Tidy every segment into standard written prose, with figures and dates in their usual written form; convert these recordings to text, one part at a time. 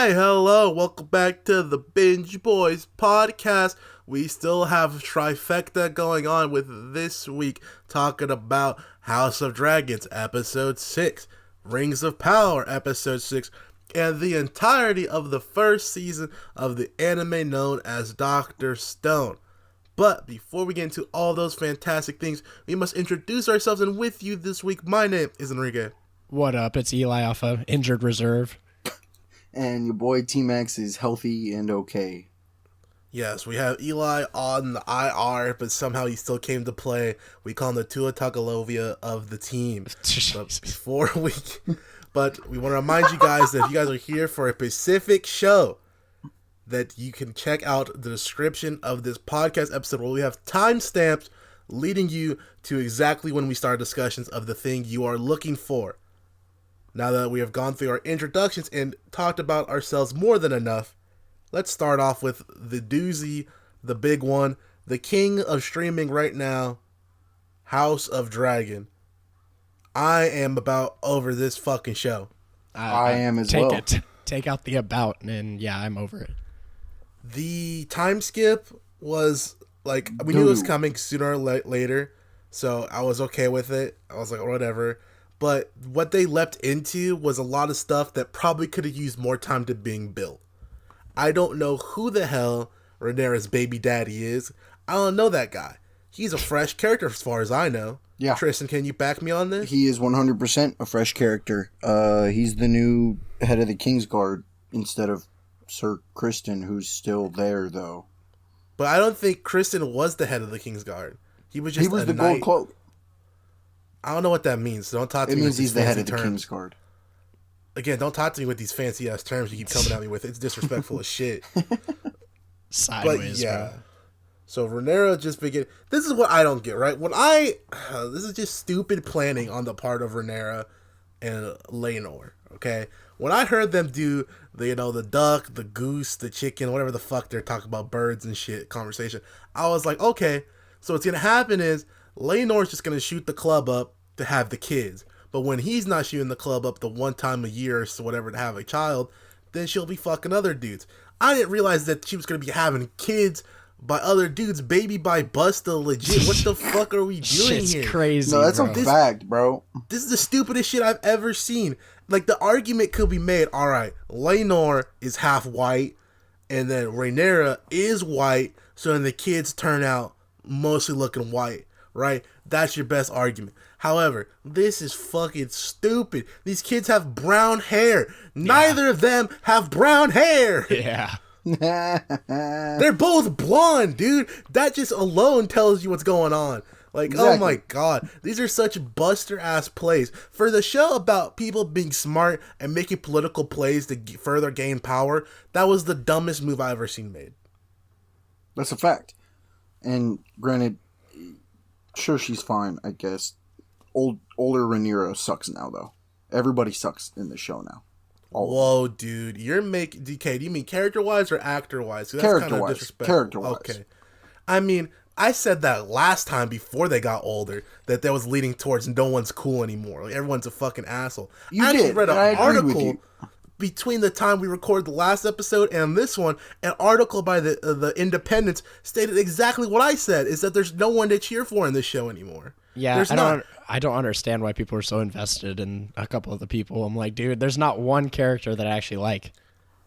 Hi, hello, welcome back to the Binge Boys podcast. We still have trifecta going on with this week, talking about House of Dragons, episode 6, Rings of Power, episode 6, and the entirety of the first season of the anime known as Dr. Stone. But before we get into all those fantastic things, we must introduce ourselves, and with you this week, my name is Enrique. What up? It's Eli off of Injured Reserve. And your boy T-Max is healthy and okay. Yes, we have Eli on the IR, but somehow he still came to play. We call him the Tua Tagovailoa of the team. But we want to remind you guys that if you guys are here for a specific show, that you can check out the description of this podcast episode where we have timestamps leading you to exactly when we start discussions of the thing you are looking for. Now that we have gone through our introductions and talked about ourselves more than enough, let's start off with the doozy, the big one, the king of streaming right now, House of Dragon. I am about over this fucking show. I am as well. Take out the about, and yeah, I'm over it. The time skip was like, we knew it was coming sooner or later, so I was okay with it. I was like, whatever. But what they leapt into was a lot of stuff that probably could have used more time to being built. I don't know who the hell Rhaenyra's baby daddy is. I don't know that guy. He's a fresh character as far as I know. Yeah. Tristan, can you back me on this? He is 100% a fresh character. He's the new head of the Kingsguard instead of Sir Criston, who's still there, though. But I don't think Criston was the head of the Kingsguard. He was just the gold cloak. I don't know what that means. So don't talk to me. It means he's the head of the Kingsguard. Again, don't talk to me with these fancy ass terms you keep coming at me with. It's disrespectful as shit. Sideways, but yeah. bro. So Rhaenyra just began. This is what I don't get, right? This is just stupid planning on the part of Rhaenyra and Rhaenyra. Okay, when I heard them do the duck, the goose, the chicken, whatever the fuck they're talking about, birds and shit conversation, I was like, okay, so what's gonna happen is Rhaenyra's just gonna shoot the club up to have the kids. But when he's not shooting the club up the one time a year or so whatever to have a child, then she'll be fucking other dudes. I didn't realize that she was going to be having kids by other dudes, baby by Busta, legit. What the fuck are we doing here? Shit's crazy, No, that's bro. a fact, bro. This is the stupidest shit I've ever seen. Like, the argument could be made, alright, Rhaenyra is half white, and then Rhaenyra is white, so then the kids turn out mostly looking white, right? That's your best argument. However, this is fucking stupid. These kids have brown hair. Neither of them have brown hair. Yeah. They're both blonde, dude. That just alone tells you what's going on. Like, exactly. Oh my god. These are such buster ass plays. For the show about people being smart and making political plays to further gain power, that was the dumbest move I've ever seen made. That's a fact. And granted, sure, she's fine, I guess. Older Rhaenyra sucks now, though. Everybody sucks in the show now. Whoa, dude. You're making... DK, do you mean character-wise or actor-wise? Character-wise. Character-wise. Okay. I mean, I said that last time before they got older, that that was leading towards no one's cool anymore. Like, everyone's a fucking asshole. You I actually did, read an and I agreed with article you. Between the time we recorded the last episode and this one, an article by the Independent stated exactly what I said, is that there's no one to cheer for in this show anymore. Yeah, I don't understand why people are so invested in a couple of the people. I'm like, dude, there's not one character that I actually like.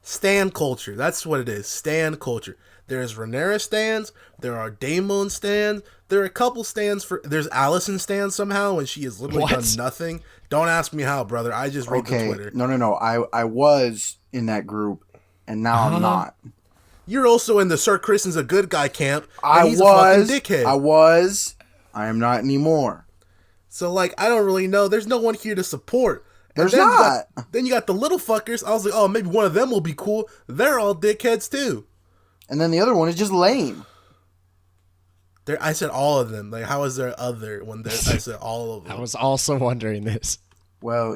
Stan culture. That's what it is. Stan culture. There's Rhaenyra stans. There are Daemon stans. There are a couple stans for... There's Alicent stans somehow, and she has literally done nothing. Don't ask me how, brother. I just read the Twitter. No. I was in that group, and now I'm not. You're also in the Sir Criston's a good guy camp. I he's a fucking dickhead. I am not anymore. So, like, I don't really know. There's no one here to support. There's not. Then you got the little fuckers. I was like, oh, maybe one of them will be cool. They're all dickheads, too. And then the other one is just lame. I said all of them. Like, how is there other when I said all of them? I was also wondering this. Well,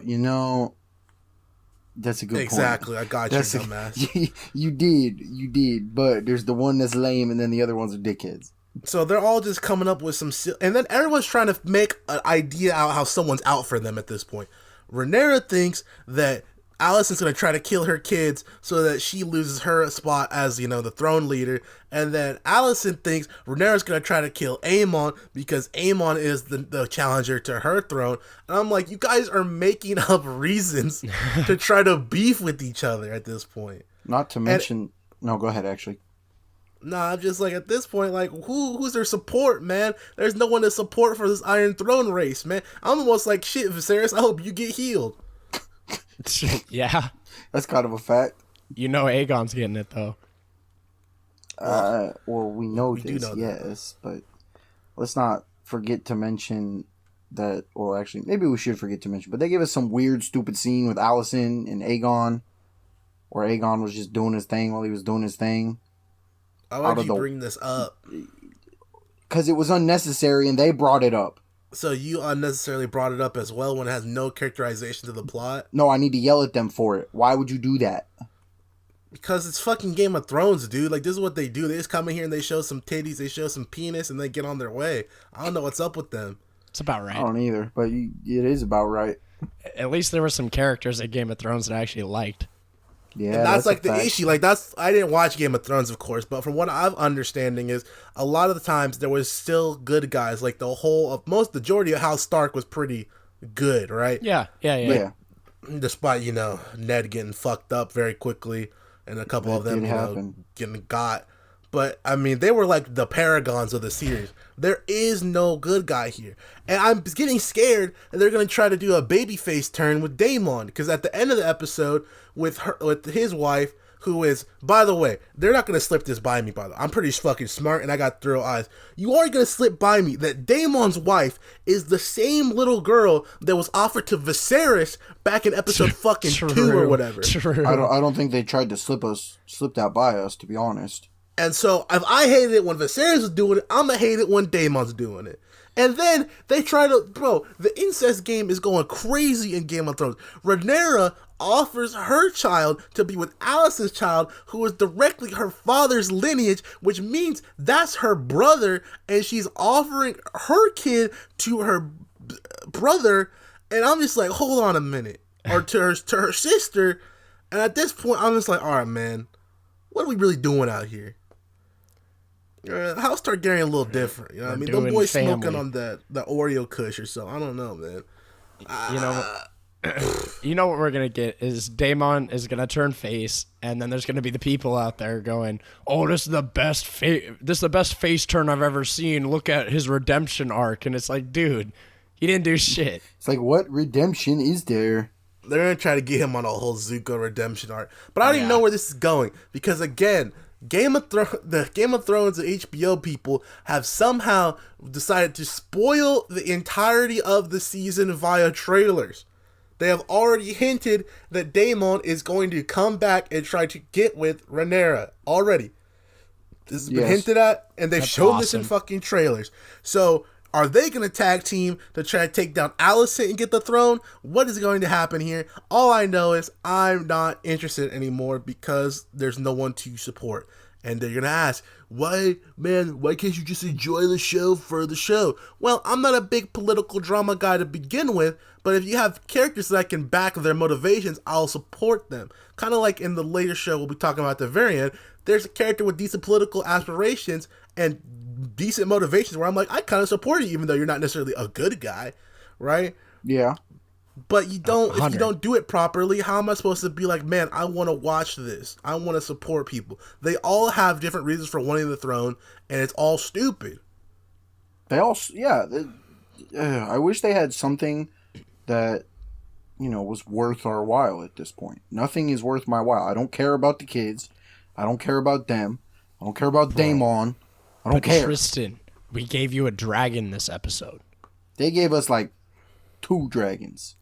that's a good point. Exactly. I got you, dumbass. You did. But there's the one that's lame, and then the other ones are dickheads. So they're all just coming up with some... And then everyone's trying to make an idea out how someone's out for them at this point. Rhaenyra thinks that Alicent's gonna try to kill her kids so that she loses her spot as, the throne leader. And then Alicent thinks Rhaenyra's gonna try to kill Aemon because Aemon is the challenger to her throne. And I'm like, you guys are making up reasons to try to beef with each other at this point. Not to mention, no, go ahead. Actually, Nah, I'm just like, at this point, like, who's their support, man? There's no one to support for this Iron Throne race, man. I'm almost like, shit, Viserys, I hope you get healed. Yeah. that's kind of a fact. Aegon's getting it, though. Well, we know we this, do know yes, but let's not forget to mention that. Well, actually, maybe we should forget to mention, but they gave us some weird, stupid scene with Alicent and Aegon, where Aegon was just doing his thing while he was doing his thing. Why would you bring this up? Because it was unnecessary, and they brought it up. So you unnecessarily brought it up as well when it has no characterization to the plot? No, I need to yell at them for it. Why would you do that? Because it's fucking Game of Thrones, dude. Like, this is what they do. They just come in here and they show some titties, they show some penis, and they get on their way. I don't know what's up with them. It's about right. I don't either, but it is about right. At least there were some characters at Game of Thrones that I actually liked. Yeah, and that's like the issue. Like, I didn't watch Game of Thrones, of course, but from what I'm understanding is a lot of the times there was still good guys. Like, the majority of House Stark was pretty good, right? Yeah. Despite, Ned getting fucked up very quickly and a couple of them, getting got. But, I mean, they were like the paragons of the series. There is no good guy here. And I'm getting scared that they're going to try to do a babyface turn with Daemon. Because at the end of the episode, with his wife, who is, by the way, they're not going to slip this by me, by the way. I'm pretty fucking smart and I got thorough eyes. You aren't going to slip by me that Daemon's wife is the same little girl that was offered to Viserys back in episode fucking 2 or whatever. True. I don't think they tried to slip that by us, to be honest. And so, if I hated it when Viserys was doing it, I'm going to hate it when Daemon's doing it. And then, they try to... Bro, the incest game is going crazy in Game of Thrones. Rhaenyra offers her child to be with Alicent's child, who is directly her father's lineage, which means that's her brother, and she's offering her kid to her brother, and I'm just like, hold on a minute. Or to her sister, and at this point, I'm just like, alright, man, what are we really doing out here? House Targaryen a little different, you know what I mean? Them boys smoking on the Oreo Kush or so. I don't know, man. You know what we're gonna get is Daemon is gonna turn face, and then there's gonna be the people out there going, "Oh, this is the best face turn I've ever seen. Look at his redemption arc." And it's like, dude, he didn't do shit. It's like, what redemption is there? They're gonna try to get him on a whole Zuko redemption arc, but I don't even know where this is going because again, the Game of Thrones and HBO people have somehow decided to spoil the entirety of the season via trailers. They have already hinted that Daemon is going to come back and try to get with Rhaenyra already. This has been hinted at, and they've shown this in fucking trailers. So, are they going to tag team to try to take down Alicent and get the throne? What is going to happen here? All I know is I'm not interested anymore because there's no one to support. And they're going to ask, why can't you just enjoy the show for the show? Well, I'm not a big political drama guy to begin with, but if you have characters that I can back their motivations, I'll support them. Kind of like in the later show we'll be talking about at the very end, there's a character with decent political aspirations and decent motivations where I'm like, I kind of support you even though you're not necessarily a good guy, right? Yeah. But if you don't do it properly, how am I supposed to be like, man, I want to watch this. I want to support people. They all have different reasons for wanting the throne, and it's all stupid. I wish they had something that, was worth our while at this point. Nothing is worth my while. I don't care about the kids. I don't care about them. I don't care about Daemon. I don't care. Tristan, we gave you a dragon this episode. They gave us like 2 dragons.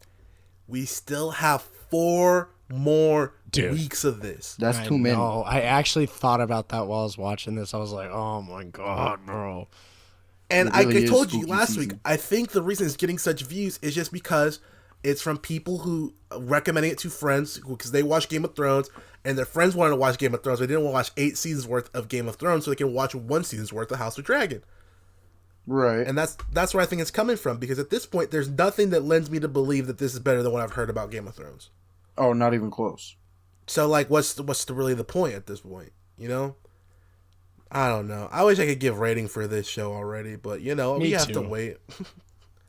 We still have 4 more weeks of this. That's too many. No, I actually thought about that while I was watching this. I was like, oh my god, bro. And really I told you last week, I think the reason it's getting such views is just because it's from people who recommending it to friends because they watch Game of Thrones and their friends wanted to watch Game of Thrones. They didn't want to watch 8 seasons worth of Game of Thrones so they can watch 1 season's worth of House of Dragon. Right. And that's where I think it's coming from because at this point there's nothing that lends me to believe that this is better than what I've heard about Game of Thrones. Oh, not even close. So like, really the point at this point? You know, I don't know. I wish I could give rating for this show already, but you know, Me we have to too. wait.